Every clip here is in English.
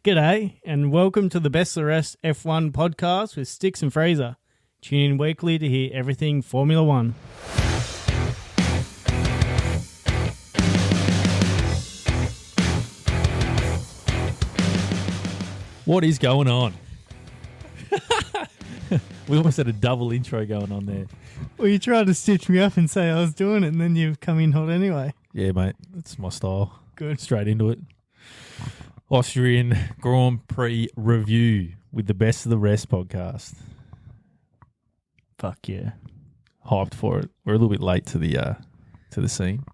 G'day, and welcome to the Best of the Rest F1 podcast with Sticks and Fraser. Tune in weekly to hear everything Formula One. What is going on? We almost had a double intro going on there. Well, you tried to stitch me up and say I was doing it, and then you've come in hot anyway. Yeah, mate. That's my style. Good. Straight into it. Austrian Grand Prix review with the Best of the Rest podcast. Fuck yeah. Hyped for it. We're a little bit late to the scene.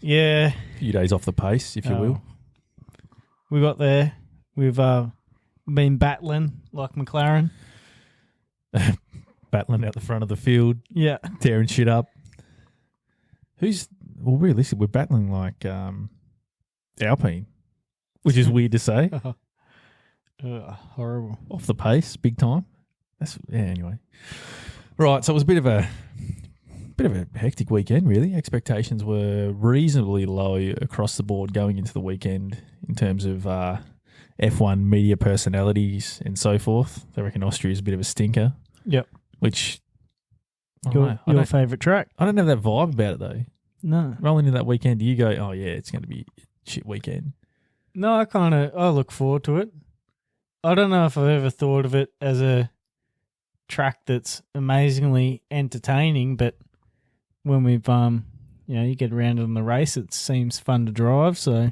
Yeah. A few days off the pace, if you will. We got there. We've been battling like McLaren. Battling out the front of the field. Yeah. Tearing shit up. Realistically, we're battling like Alpine, which is weird to say. Horrible. Off the pace, big time. Anyway. Right, so it was a bit of a hectic weekend, really. Expectations were reasonably low across the board going into the weekend in terms of F1 media personalities and so forth. I reckon Austria is a bit of a stinker. Yep. Which Your favourite track? I don't have that vibe about it though. No. Rolling into that weekend, do you go, oh yeah, it's going to be a shit weekend? No, I look forward to it. I don't know if I've ever thought of it as a track that's amazingly entertaining, but when we've you get around on the race, it seems fun to drive, so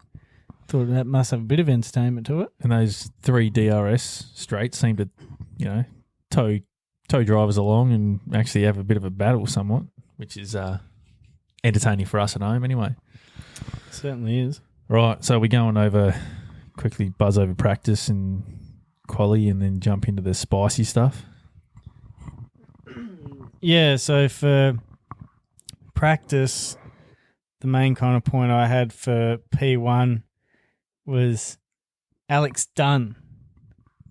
thought that must have a bit of entertainment to it. And those 3 DRS straights seem to, tow drivers along and actually have a bit of a battle somewhat, which is entertaining for us at home anyway. It certainly is. Right, so we're going over, quickly buzz over practice and quali and then jump into the spicy stuff. Yeah, so for practice, the main kind of point I had for P1 was Alex Dunn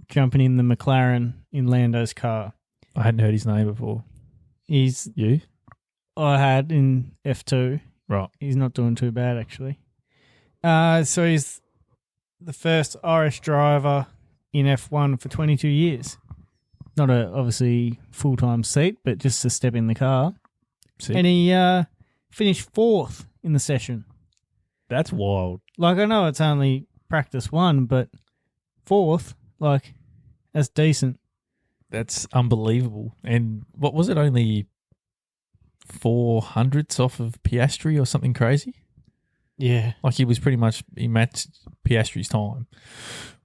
jumping in the McLaren in Lando's car. I hadn't heard his name before. You? I had in F2. Right. He's not doing too bad, actually. So he's the first Irish driver in F1 for 22 years. Not a obviously full-time seat, but just a step in the car. Sick. And he finished 4th in the session. That's wild. Like, I know it's only practice 1, but 4th, that's decent. That's unbelievable. And what was it, only 400ths off of Piastri or something crazy? Yeah. Like he matched Piastri's time,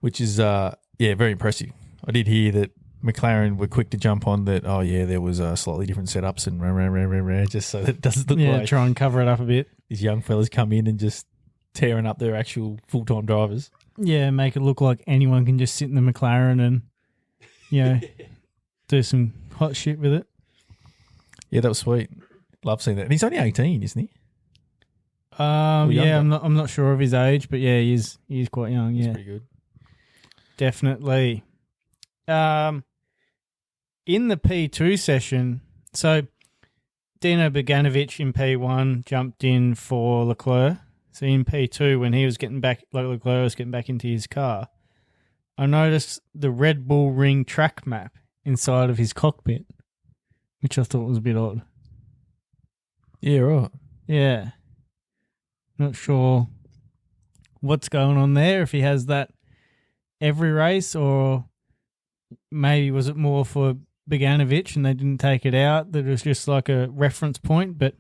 which is, very impressive. I did hear that McLaren were quick to jump on that, there was slightly different setups and just so that it doesn't look like try and cover it up a bit. These young fellas come in and just tearing up their actual full-time drivers. Yeah, make it look like anyone can just sit in the McLaren and, do some hot shit with it. Yeah, that was sweet. Love seeing that. And he's only 18, isn't he? I'm not sure of his age, but yeah, he's quite young. Yeah, that's pretty good. Definitely. In the P2 session, so Dino Beganovic in P1 jumped in for Leclerc. So in P2, when he was Leclerc was getting back into his car, I noticed the Red Bull Ring track map inside of his cockpit, which I thought was a bit odd. Yeah, right. Yeah. Not sure what's going on there, if he has that every race, or maybe was it more for Beganovic and they didn't take it out, that it was just like a reference point, but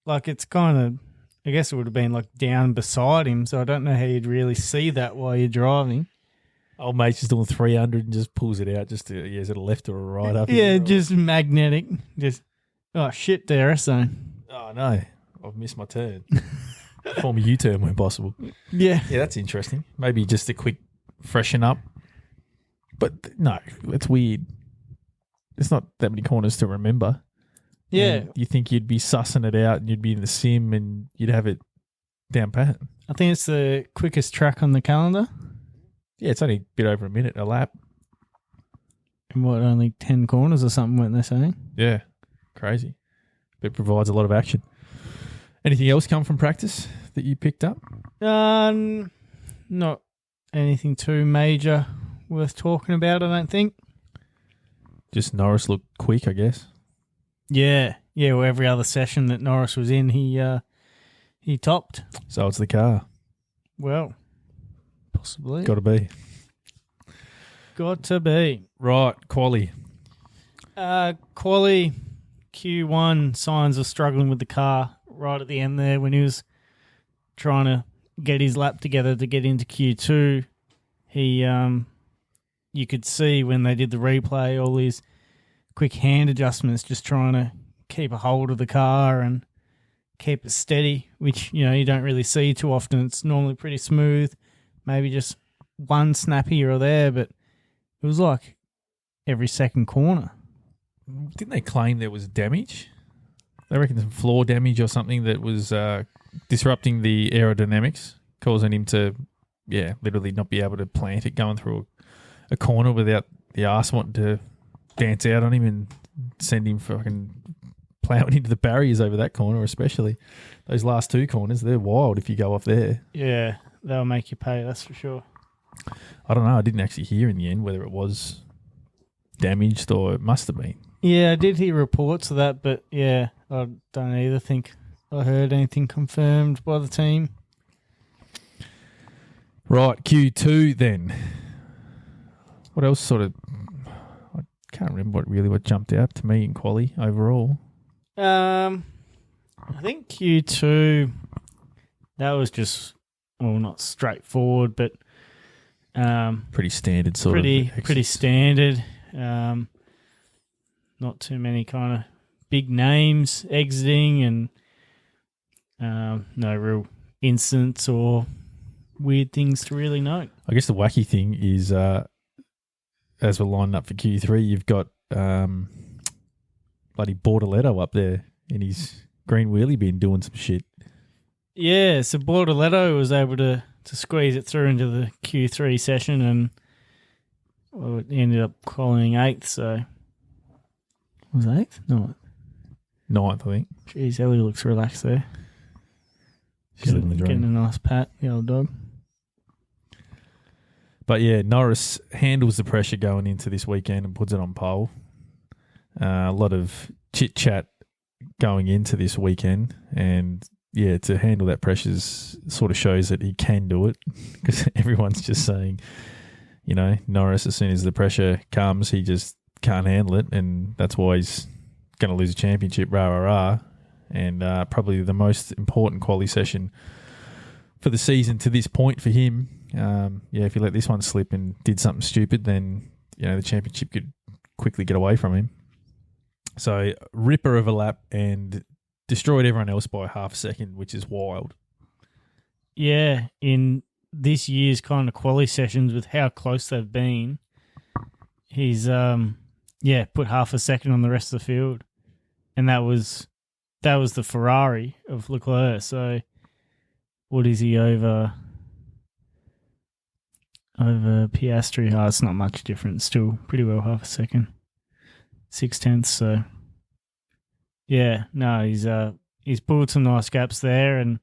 it's kind of, I guess it would have been down beside him, so I don't know how you'd really see that while you're driving. Old mate's just doing 300 and just pulls it out is it a left or a right up? Yeah, just magnetic. Just, oh shit, DRS zone. Oh no, I've missed my turn. Form a U-turn when possible. Yeah. Yeah, that's interesting. Maybe just a quick freshen up. But no, it's weird. There's not that many corners to remember. Yeah. And you think you'd be sussing it out and you'd be in the sim and you'd have it down pat. I think it's the quickest track on the calendar. Yeah, it's only a bit over a minute a lap. And only 10 corners or something, weren't they saying? Yeah, crazy. But it provides a lot of action. Anything else come from practice that you picked up? Not anything too major worth talking about, I don't think. Just Norris looked quick, I guess. Yeah. Well, every other session that Norris was in, he topped. So it's the car. Well, possibly. Got to be. Got to be. Right, quali. Quali Q1 signs of struggling with the car right at the end there when he was trying to get his lap together to get into Q2. He, you could see when they did the replay, all these quick hand adjustments, just trying to keep a hold of the car and keep it steady, which, you don't really see too often. It's normally pretty smooth, maybe just one snap here or there, but it was like every second corner. Didn't they claim there was damage? They reckon some floor damage or something that was disrupting the aerodynamics, causing him to, literally not be able to plant it going through a corner without the arse wanting to dance out on him and send him fucking ploughing into the barriers over that corner, especially. Those last two corners, they're wild if you go off there. Yeah, they'll make you pay, that's for sure. I don't know. I didn't actually hear in the end whether it was damaged or it must have been. Yeah, I did hear reports of that, but I don't either think I heard anything confirmed by the team. Right, Q2 then. What else I can't remember what jumped out to me in quali overall. I think Q2, that was just, not straightforward, but pretty standard pretty standard. Not too many kind of big names exiting and no real incidents or weird things to really note. I guess the wacky thing is as we're lining up for Q3, you've got bloody Bortoletto up there in his green wheelie bin doing some shit. Yeah, so Bortoletto was able to squeeze it through into the Q3 session and it ended up qualifying 8th, so... Was it 8th? No. 9th, I think. Jeez, Ellie looks relaxed there. She's living the dream. Getting a nice pat, the old dog. But yeah, Norris handles the pressure going into this weekend and puts it on pole. A lot of chit-chat going into this weekend. And yeah, to handle that pressure sort of shows that he can do it because everyone's just saying, Norris, as soon as the pressure comes, he just can't handle it. And that's why he's going to lose a championship, rah. And probably the most important quali session for the season to this point for him. If he let this one slip and did something stupid, then the championship could quickly get away from him. So ripper of a lap and destroyed everyone else by half a second, which is wild. Yeah, in this year's kind of quali sessions with how close they've been, he's put half a second on the rest of the field, and that was the Ferrari of Leclerc. So what is he over Piastri? Oh, it's not much different. Still pretty well half a second, 0.6. So yeah, no, he's pulled some nice gaps there, and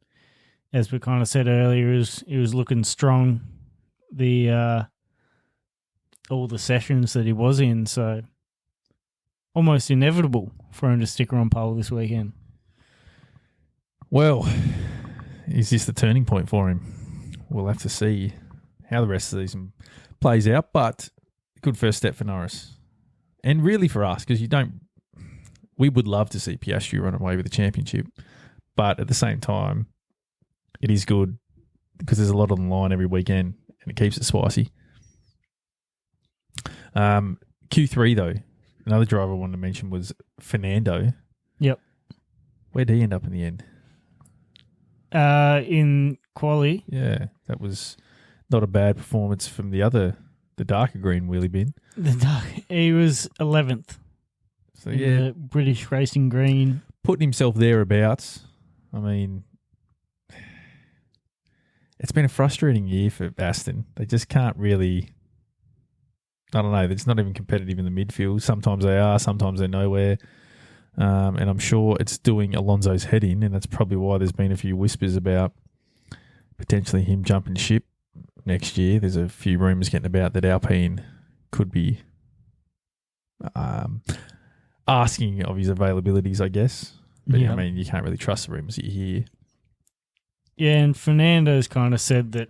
as we kind of said earlier, he was looking strong. All the sessions that he was in, so almost inevitable for him to stick on pole this weekend. Well, is this the turning point for him? We'll have to see how the rest of the season plays out, but a good first step for Norris. And really for us, because we would love to see Piastri run away with the championship, but at the same time, it is good because there's a lot on the line every weekend and it keeps it spicy. Q3 though, another driver I wanted to mention was Fernando. Yep. Where'd he end up in the end? In quali. Yeah, that was not a bad performance from the darker green wheelie bin. He was 11th. So yeah, British Racing Green. Putting himself thereabouts. I mean, it's been a frustrating year for Aston. They just can't really... I don't know. It's not even competitive in the midfield. Sometimes they are. Sometimes they're nowhere. And I'm sure it's doing Alonso's head in, and that's probably why there's been a few whispers about potentially him jumping ship next year. There's a few rumours getting about that Alpine could be asking of his availabilities, I guess. But Yeah. I mean, you can't really trust the rumours that you hear. Yeah, and Fernando's kind of said that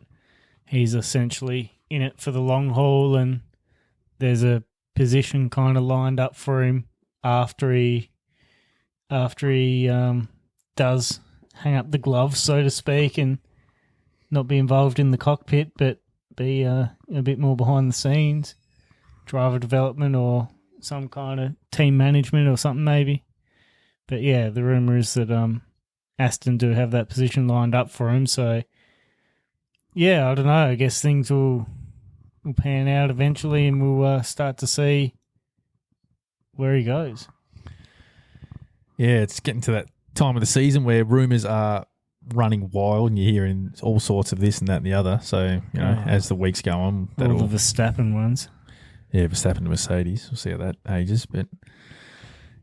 he's essentially in it for the long haul, and there's a position kind of lined up for him after he does hang up the gloves, so to speak, and not be involved in the cockpit, but be a bit more behind the scenes, driver development or some kind of team management or something maybe. But yeah, the rumour is that Aston do have that position lined up for him. So yeah, I don't know. I guess things will pan out eventually, and we'll start to see where he goes. Yeah, it's getting to that time of the season where rumours are running wild and you're hearing all sorts of this and that and the other. So, as the weeks go on, All the Verstappen ones. Yeah, Verstappen to Mercedes. We'll see how that ages. But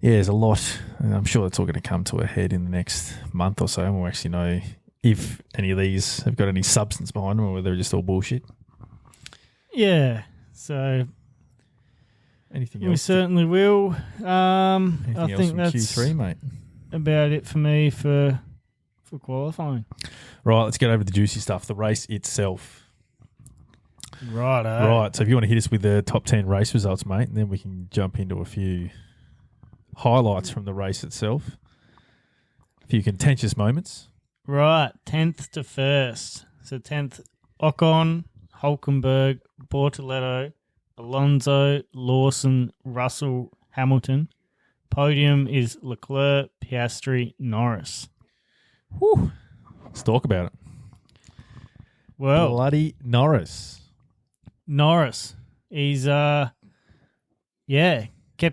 yeah, there's a lot. And I'm sure that's all going to come to a head in the next month or so. And we'll actually know if any of these have got any substance behind them or whether they're just all bullshit. Yeah. So anything else? we certainly will. I Anything think else that's from Q3, mate? about it for me for qualifying. Right, let's get over the juicy stuff. The race itself. Right. So if you want to hit us with the top 10 race results, mate, and then we can jump into a few highlights from the race itself. A few contentious moments. Right, 10th to 1st. So 10th, Ocon, Hulkenberg, Bortoletto, Alonso, Lawson, Russell, Hamilton. Podium is Leclerc, Piastri, Norris. Whew. Let's talk about it. Well, bloody Norris. He's kept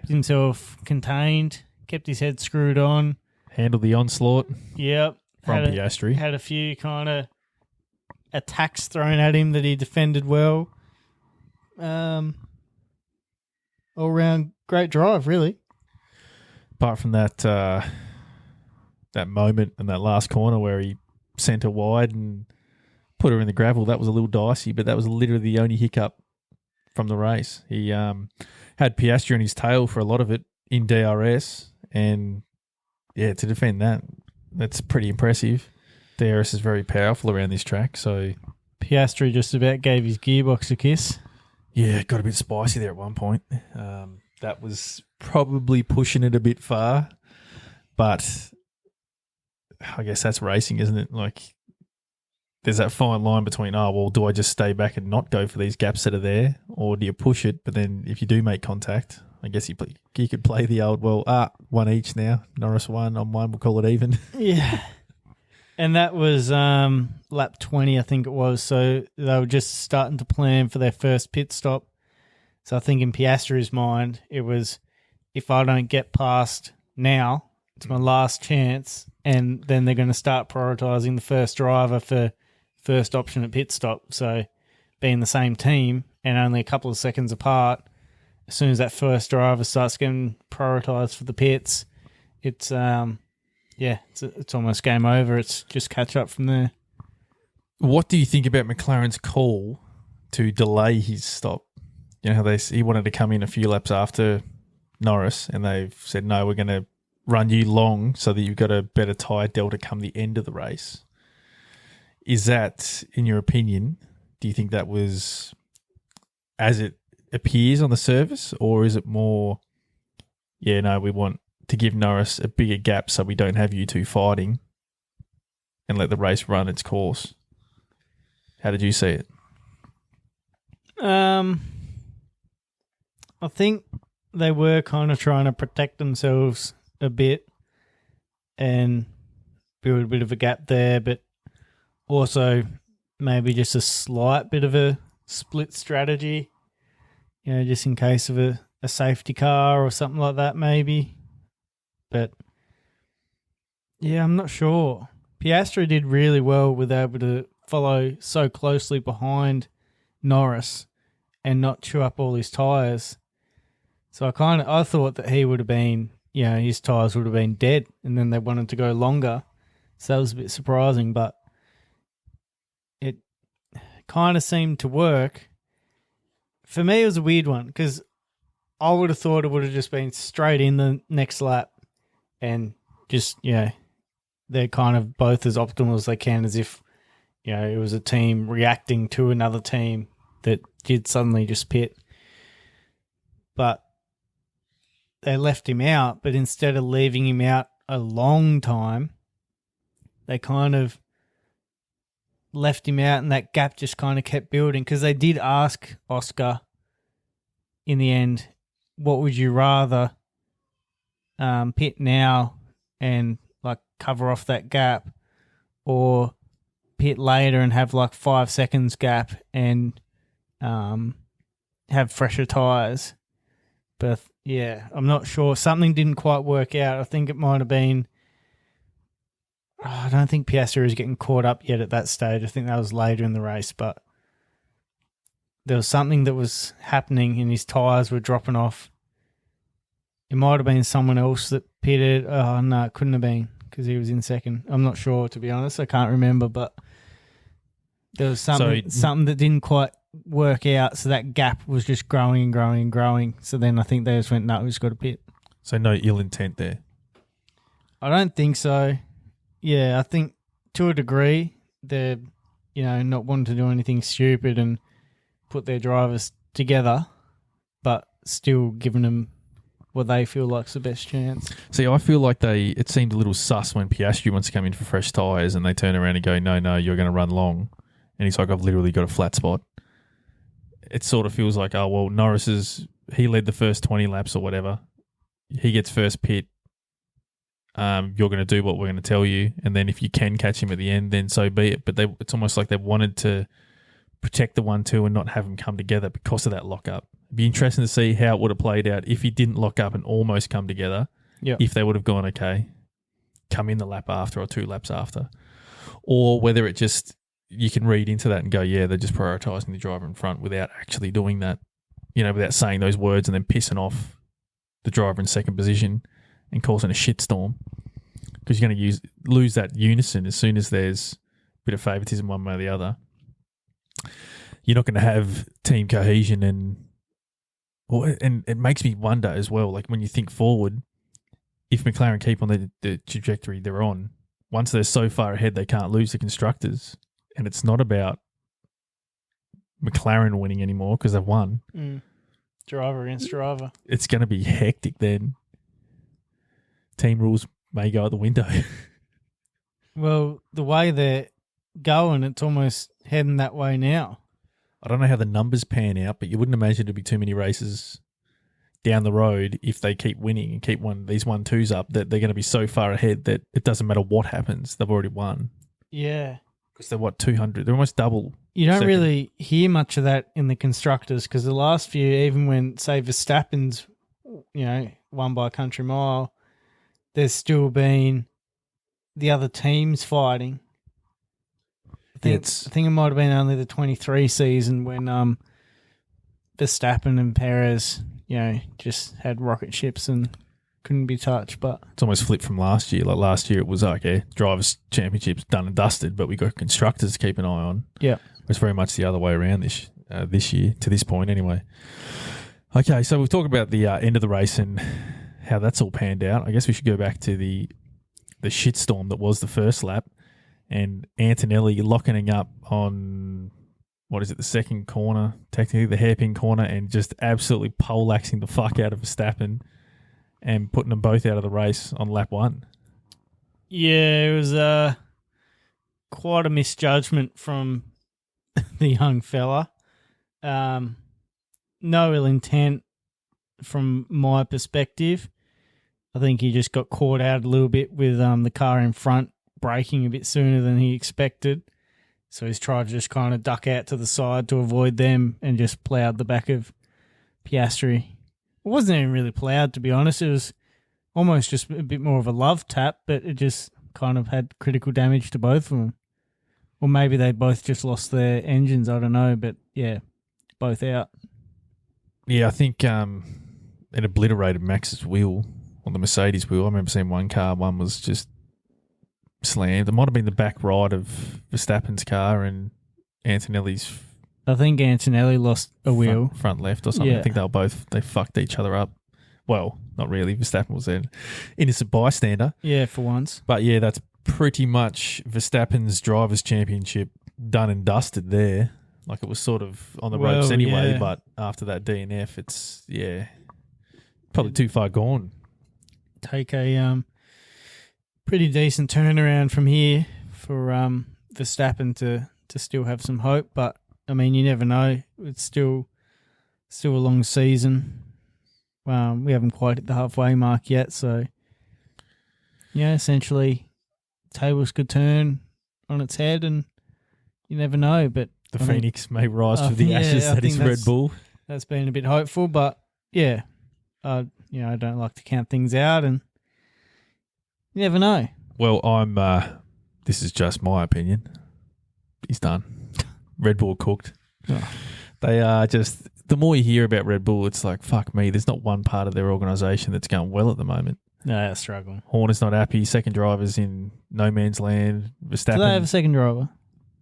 himself contained, kept his head screwed on. Handled the onslaught. Yep. From Piastri. Had a few kind of attacks thrown at him that he defended well. All round great drive, really. Apart from that that moment in that last corner where he sent her wide and put her in the gravel, that was a little dicey, but that was literally the only hiccup from the race. He had Piastri on his tail for a lot of it in DRS, and yeah, to defend that's pretty impressive. DRS is very powerful around this track, so Piastri just about gave his gearbox a kiss. Yeah, it got a bit spicy there at one point. That was probably pushing it a bit far, but I guess that's racing, isn't it? Like, there's that fine line between, do I just stay back and not go for these gaps that are there, or do you push it? But then if you do make contact, I guess you could play the old, one each now. Norris won, I'm one, we'll call it even. Yeah. And that was lap 20, I think it was. So they were just starting to plan for their first pit stop. So I think in Piastri's mind, it was, if I don't get past now, it's my last chance. And then they're going to start prioritising the first driver for first option at pit stop. So being the same team and only a couple of seconds apart, as soon as that first driver starts getting prioritised for the pits, it's it's almost game over. It's just catch up from there. What do you think about McLaren's call to delay his stop? You know how he wanted to come in a few laps after Norris, and they've said, no, we're going to run you long so that you've got a better tyre delta come the end of the race. Is that, in your opinion, do you think that was as it appears on the surface, or is it more, we want to give Norris a bigger gap so we don't have you two fighting and let the race run its course? How did you see it? I think they were kind of trying to protect themselves a bit and build a bit of a gap there, but also maybe just a slight bit of a split strategy, just in case of a safety car or something like that maybe. But yeah, I'm not sure. Piastri did really well with able to follow so closely behind Norris and not chew up all his tyres. So I thought that he would have been, his tyres would have been dead, and then they wanted to go longer. So that was a bit surprising, but it kind of seemed to work. For me, it was a weird one because I would have thought it would have just been straight in the next lap and just, they're kind of both as optimal as they can, as if, it was a team reacting to another team that did suddenly just pit. But they left him out, but instead of leaving him out a long time, they kind of left him out and that gap just kind of kept building because they did ask Oscar in the end, what would you rather pit now and like cover off that gap or pit later and have like 5 seconds gap and have fresher tyres? But I'm not sure. Something didn't quite work out. I think it might have been, I don't think Piastri was getting caught up yet at that stage. I think that was later in the race, but there was something that was happening and his tyres were dropping off. It might have been someone else that pitted. Oh, no, it couldn't have been because he was in second. I'm not sure, to be honest. I can't remember, but there was something that didn't quite work out, so that gap was just growing and growing and growing. So then I think they just went, no, we've just got to pit. So no ill intent there? I don't think so. Yeah, I think to a degree they're, not wanting to do anything stupid and put their drivers together, but still giving them what they feel like's the best chance. See, I feel like it seemed a little sus when Piastri wants to come in for fresh tyres and they turn around and go, no, you're going to run long. And he's like, I've literally got a flat spot. It sort of feels like, oh, well, he led the first 20 laps or whatever. He gets first pit. You're going to do what we're going to tell you. And then if you can catch him at the end, then so be it. But it's almost like they wanted to protect the 1-2 and not have them come together because of that lockup. It'd be interesting to see how it would have played out if he didn't lock up and almost come together. Yep. If they would have gone, okay, come in the lap after or 2 laps after. Or whether it just, you can read into that and go, yeah, they're just prioritising the driver in front without actually doing that, without saying those words and then pissing off the driver in second position and causing a shitstorm. Because you're going to lose that unison as soon as there's a bit of favouritism one way or the other. You're not going to have team cohesion and it makes me wonder as well, like when you think forward, if McLaren keep on the trajectory they're on, once they're so far ahead they can't lose the constructors. And it's not about McLaren winning anymore because they've won. Driver against driver. It's going to be hectic then. Team rules may go out the window. Well, the way they're going, it's almost heading that way now. I don't know how the numbers pan out, but you wouldn't imagine there'd be too many races down the road if they keep winning and keep these 1-2s up that they're going to be so far ahead that it doesn't matter what happens. They've already won. Yeah. Because they're 200? They're almost double. You don't really hear much of that in the constructors because the last few, even when, say, Verstappen's, won by a country mile, there's still been the other teams fighting. I think it might have been only the 23 season when Verstappen and Perez, just had rocket ships and couldn't be touched. But it's almost flipped from last year. Like last year, it was drivers' championships done and dusted, but we got constructors to keep an eye on. Yeah, it's very much the other way around this year to this point, anyway. Okay, so we've talked about the end of the race and how that's all panned out. I guess we should go back to the shitstorm that was the first lap. And Antonelli locking up on, the second corner, technically the hairpin corner, and just absolutely poleaxing the fuck out of Verstappen and putting them both out of the race on lap 1. Yeah, it was quite a misjudgment from the young fella. No ill intent from my perspective. I think he just got caught out a little bit with the car in front braking a bit sooner than he expected. So he's tried to just kind of duck out to the side to avoid them and just ploughed the back of Piastri. It wasn't even really ploughed, to be honest. It was almost just a bit more of a love tap, but it just kind of had critical damage to both of them. Or maybe they both just lost their engines, I don't know, but yeah, both out. Yeah, I think it obliterated Max's wheel, or the Mercedes wheel. I remember seeing one was just slammed. It might have been the back right of Verstappen's car, and Antonelli's I think Antonelli lost a wheel. front left or something. Yeah. I think they fucked each other up. Well, not really. Verstappen was an innocent bystander. Yeah, for once. But yeah, that's pretty much Verstappen's Drivers' Championship done and dusted there. Like it was sort of on the ropes anyway, yeah. but after that DNF, it's, probably too far gone. Take a pretty decent turnaround from here for Verstappen to still have some hope. But, I mean, you never know. It's still a long season. We haven't quite hit the halfway mark yet, so essentially, tables could turn on its head, and you never know. But The Phoenix may rise from the ashes. That is Red Bull. That's been a bit hopeful, but I don't like to count things out, and you never know. Well, this is just my opinion. He's done. Red Bull cooked. Oh. They are just. The more you hear about Red Bull, it's like, fuck me, there's not one part of their organisation that's going well at the moment. No, they're struggling. Horner's not happy. Second driver's in no man's land. Verstappen. Do they have a second driver?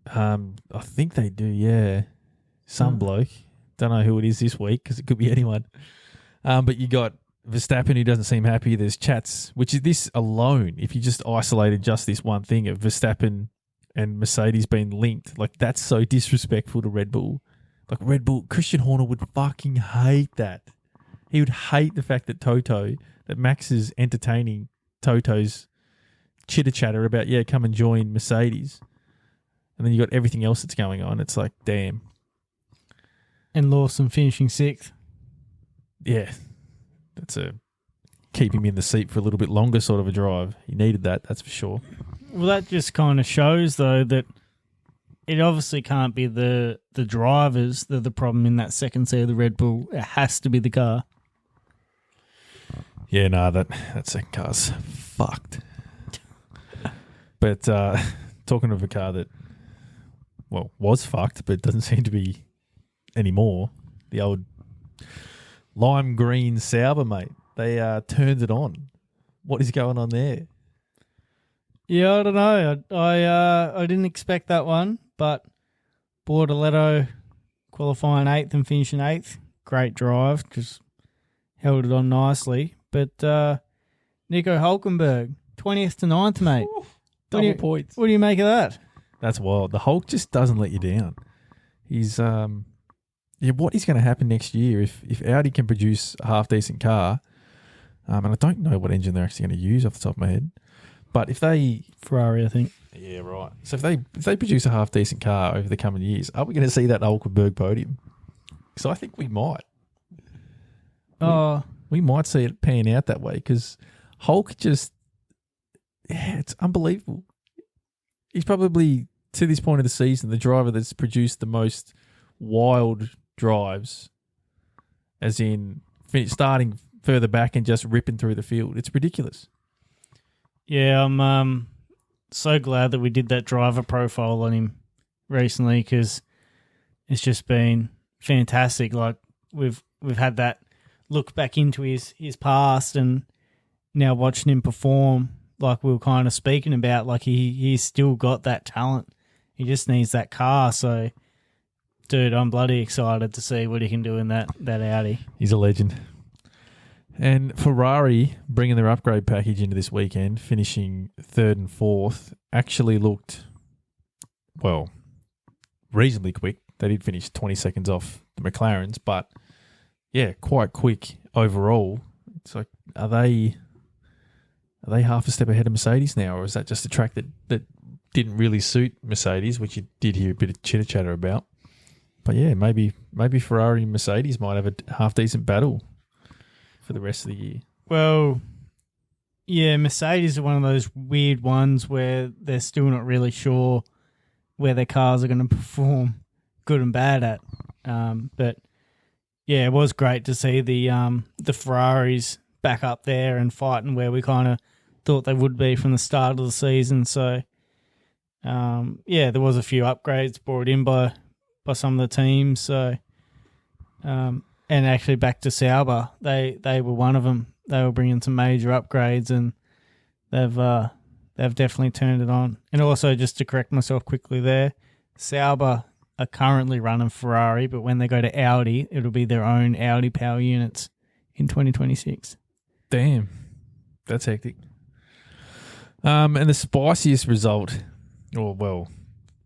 I think they do, yeah. Some bloke. Don't know who it is this week because it could be anyone. But you got Verstappen who doesn't seem happy. There's chats, which is this alone, if you just isolated just this one thing of Verstappen and Mercedes being linked, like that's so disrespectful to Red Bull. Like Red Bull, Christian Horner would fucking hate that. He would hate the fact that Max is entertaining Toto's chitter-chatter about, come and join Mercedes. And then you got everything else that's going on. It's like, damn. And Lawson finishing 6th. Yeah. That's keep him in the seat for a little bit longer sort of a drive. He needed that, that's for sure. Well, that just kind of shows, though, that it obviously can't be the drivers that are the problem in that second seat of the Red Bull. It has to be the car. Yeah, no, that second car's fucked. But talking of a car that, was fucked, but doesn't seem to be anymore, the old lime green Sauber, mate. They turned it on. What is going on there? Yeah, I don't know. I didn't expect that one, but Bortoletto qualifying 8th and finishing 8th. Great drive, just held it on nicely. But Nico Hulkenberg, 20th to 9th, mate. Ooh, double points. What do you make of that? That's wild. The Hulk just doesn't let you down. He's what is going to happen next year if Audi can produce a half decent car? And I don't know what engine they're actually going to use off the top of my head. But if they Ferrari, I think. Yeah, right. So if they produce a half decent car over the coming years, are we going to see that Hulkenberg podium? Because I think we might. We might see it pan out that way because Hulk just, it's unbelievable. He's probably, to this point of the season, the driver that's produced the most wild drives, as in starting further back and just ripping through the field. It's ridiculous. Yeah, I'm so glad that we did that driver profile on him recently because it's just been fantastic. Like we've had that look back into his past and now watching him perform, like we were kind of speaking about, like he's still got that talent. He just needs that car. So, dude, I'm bloody excited to see what he can do in that Audi. He's a legend. And Ferrari, bringing their upgrade package into this weekend, finishing 3rd and 4th, actually looked, reasonably quick. They did finish 20 seconds off the McLarens, but quite quick overall. It's like, are they half a step ahead of Mercedes now, or is that just a track that didn't really suit Mercedes, which you did hear a bit of chitter chatter about? But yeah, maybe Ferrari and Mercedes might have a half decent battle for the rest of the year. Well, yeah, Mercedes are one of those weird ones where they're still not really sure where their cars are going to perform good and bad at. But yeah, it was great to see the Ferraris back up there and fighting where we kind of thought they would be from the start of the season. So there was a few upgrades brought in by some of the teams. So and actually back to Sauber, they were one of them. They were bringing some major upgrades, and they've definitely turned it on. And also, just to correct myself quickly there, Sauber are currently running Ferrari, but when they go to Audi, it'll be their own Audi power units in 2026. Damn. That's hectic. And the spiciest result, or well,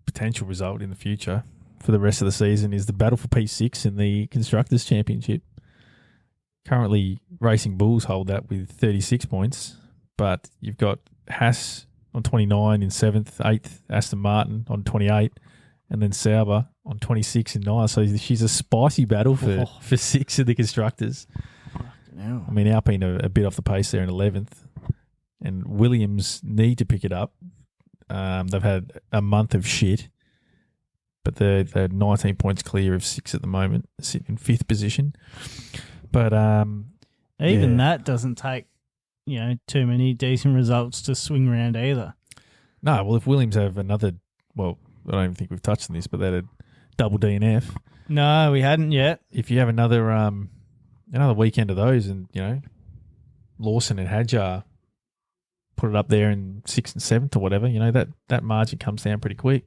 potential result in the future for the rest of the season is the battle for P6 in the Constructors' Championship. Currently, Racing Bulls hold that with 36 points, but you've got Haas on 29 in 7th, 8th, Aston Martin on 28, and then Sauber on 26 and 9. So she's a spicy battle for 6 of the Constructors. I mean, Alpine are a bit off the pace there in 11th, and Williams need to pick it up. They've had a month of shit, but they're 19 points clear of 6 at the moment, sitting in 5th position. But even that doesn't take, too many decent results to swing around either. No, well, if Williams have another, well, I don't even think we've touched on this, but they had a double DNF. No, we hadn't yet. If you have another weekend of those, and Lawson and Hadjar put it up there in 6th and 7th or whatever, that margin comes down pretty quick.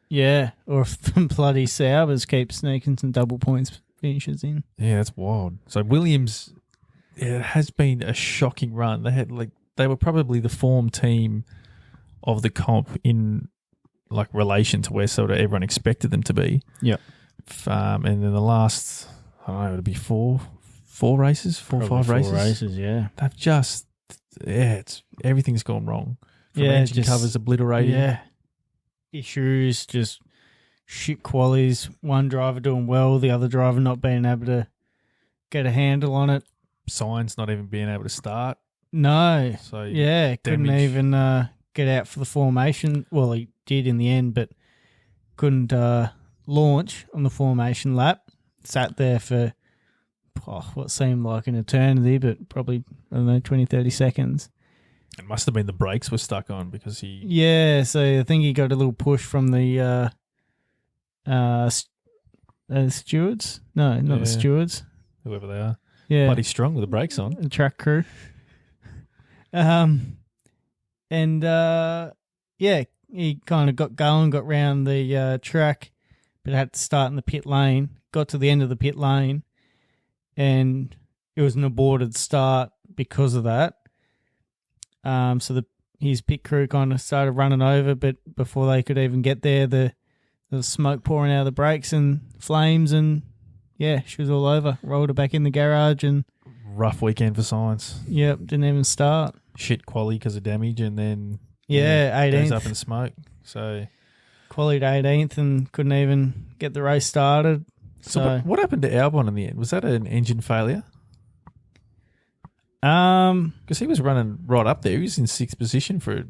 Yeah, or if the bloody Saubers keep sneaking some double points finishes in. Yeah, that's wild. So Williams, it has been a shocking run. They were probably the form team of the comp in relation to where sort of everyone expected them to be. Yeah. And in the last, I don't know, it'll be four races, four or five races. 4 races, yeah. They've just, everything's gone wrong. From engine covers obliterated. Yeah. Issues, just shit qualities. One driver doing well, the other driver not being able to get a handle on it. Signs not even being able to start. No. So couldn't even get out for the formation. Well, he did in the end, but couldn't launch on the formation lap. Sat there for what seemed like an eternity, but probably, 20, 30 seconds. It must have been the brakes were stuck on because he... Yeah, so I think he got a little push from the stewards. No, not the stewards. Whoever they are. Yeah. Bloody strong with the brakes on. The track crew. He kind of got going, got round the track, but had to start in the pit lane. Got to the end of the pit lane, and it was an aborted start because of that. So his pit crew kind of started running over, but before they could even get there, there was smoke pouring out of the brakes and flames, and she was all over. Rolled her back in the garage, and rough weekend for Science. Yep, didn't even start. Shit quali because of damage, and then 18th goes up in smoke. So qualied 18th and couldn't even get the race started. So what happened to Albon in the end? Was that an engine failure? Because he was running right up there. He was in 6th position for a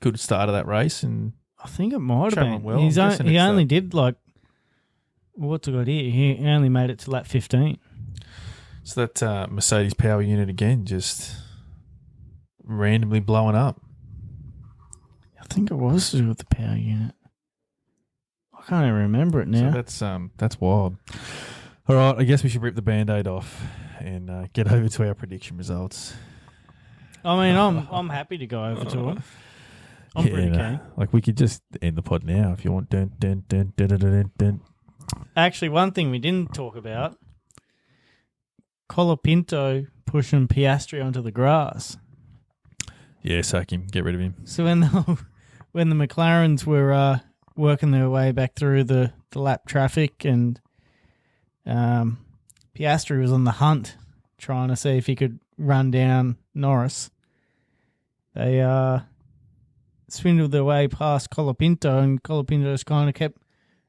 good start of that race, and I think it might have been. Well. He only did what's it got here? He only made it to lap 15. So that Mercedes power unit again, just randomly blowing up. I think it was to do with the power unit. I can't even remember it now. So that's wild. All right, I guess we should rip the Band-Aid off and get over to our prediction results. I mean, I'm happy to go over to it. I'm pretty keen. We could just end the pod now if you want. Dun, dun, dun, dun, dun, dun, dun. Actually, one thing we didn't talk about, Colapinto pushing Piastri onto the grass. Yeah, sack him. Get rid of him. So when the McLarens were working their way back through the lap traffic, and Piastri was on the hunt trying to see if he could run down Norris, they swindled their way past Colapinto, and Colapinto just kind of kept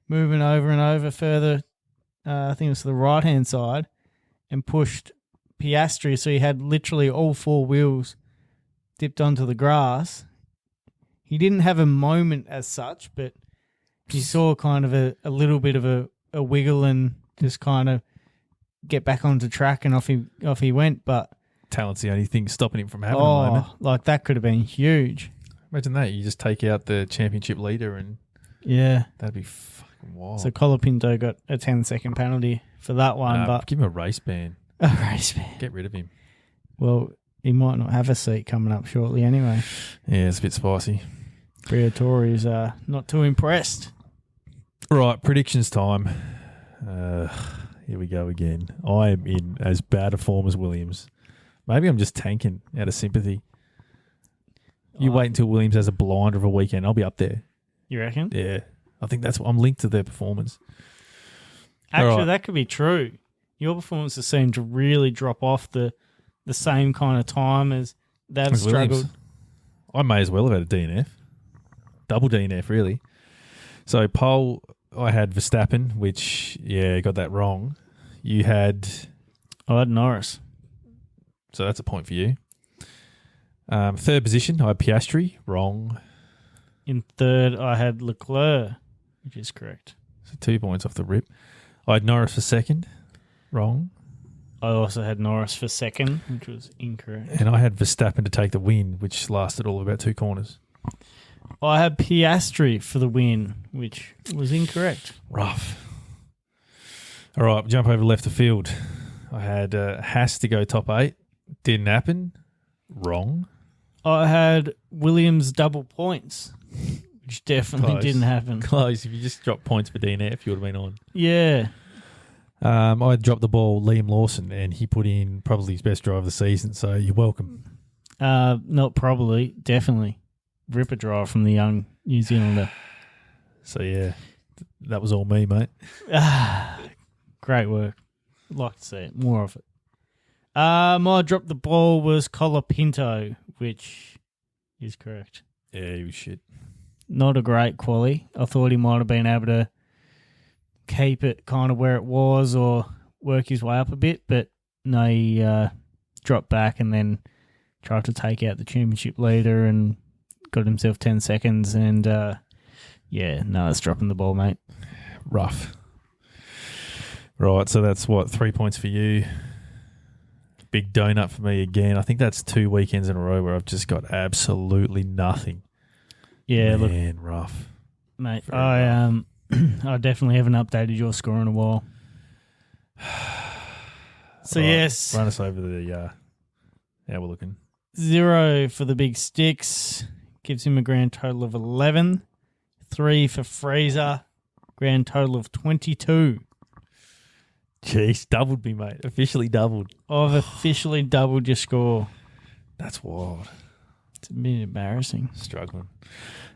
moving over and over further, I think it was to the right-hand side, and pushed Piastri, so he had literally all 4 wheels dipped onto the grass. He didn't have a moment as such, but you saw kind of a little bit of a wiggle and just kind of get back onto track, and off he went. But talent's the only thing stopping him from having a moment. That could have been huge. Imagine that. You just take out the championship leader and that'd be fucking wild. So Colapinto got a 10-second penalty for that one. But give him a race ban. A race ban. Get rid of him. Well, he might not have a seat coming up shortly anyway. Yeah, it's a bit spicy. Briatore's not too impressed. Right, predictions time. Here we go again. I am in as bad a form as Williams. Maybe I'm just tanking out of sympathy. You wait until Williams has a blinder of a weekend. I'll be up there. You reckon? Yeah. I think I'm linked to their performance. Actually, that could be true. Your performances seem to really drop off the same kind of time as they've struggled. Williams. I may as well have had a DNF. Double DNF, really. So, pole, I had Verstappen, which, got that wrong. You had... I had Norris. So, that's a point for you. Third position, I had Piastri, wrong. In third, I had Leclerc, which is correct. So, 2 points off the rip. I had Norris for second, wrong. I also had Norris for second, which was incorrect. And I had Verstappen to take the win, which lasted all about 2 corners. I had Piastri for the win, which was incorrect. Rough. All right, jump over left of field. I had Haas to go top 8. Didn't happen. Wrong. I had Williams double points, which definitely didn't happen. Close. If you just dropped points for DNF, you would have been on. Yeah. I dropped the ball, Liam Lawson, and he put in probably his best drive of the season, so you're welcome. Not probably, definitely. Ripper drive from the young New Zealander. So, that was all me, mate. Great work. I'd like to see it. More of it. My drop the ball was Colapinto, which is correct. Yeah, he was shit. Not a great quali. I thought he might have been able to keep it kind of where it was or work his way up a bit, but no, he dropped back and then tried to take out the championship leader and got himself 10 seconds and, it's dropping the ball, mate. Rough. Right, so that's 3 points for you. Big donut for me again. I think that's 2 weekends in a row where I've just got absolutely nothing. Yeah, Man, rough. Mate, Very rough. I definitely haven't updated your score in a while. So, right, yes. Run us over how we're looking. 0 for the big sticks. Gives him a grand total of 11. 3 for Fraser. Grand total of 22. Jeez, doubled me, mate. Officially doubled. I've officially doubled your score. That's wild. It's a bit embarrassing. Struggling.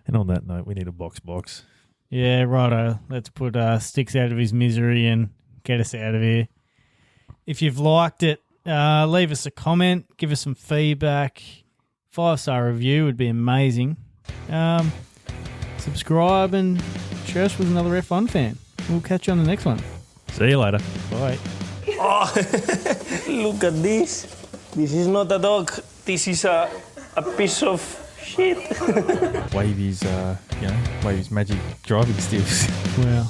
And on that note, we need a box. Yeah, righto. Let's put Sticks out of his misery and get us out of here. If you've liked it, leave us a comment. Give us some feedback. 5-star review would be amazing. Subscribe and share us with another F1 fan. We'll catch you on the next one. See you later. Bye. Oh, look at this. This is not a dog. This is a piece of shit. Wave his magic driving stills. Wow.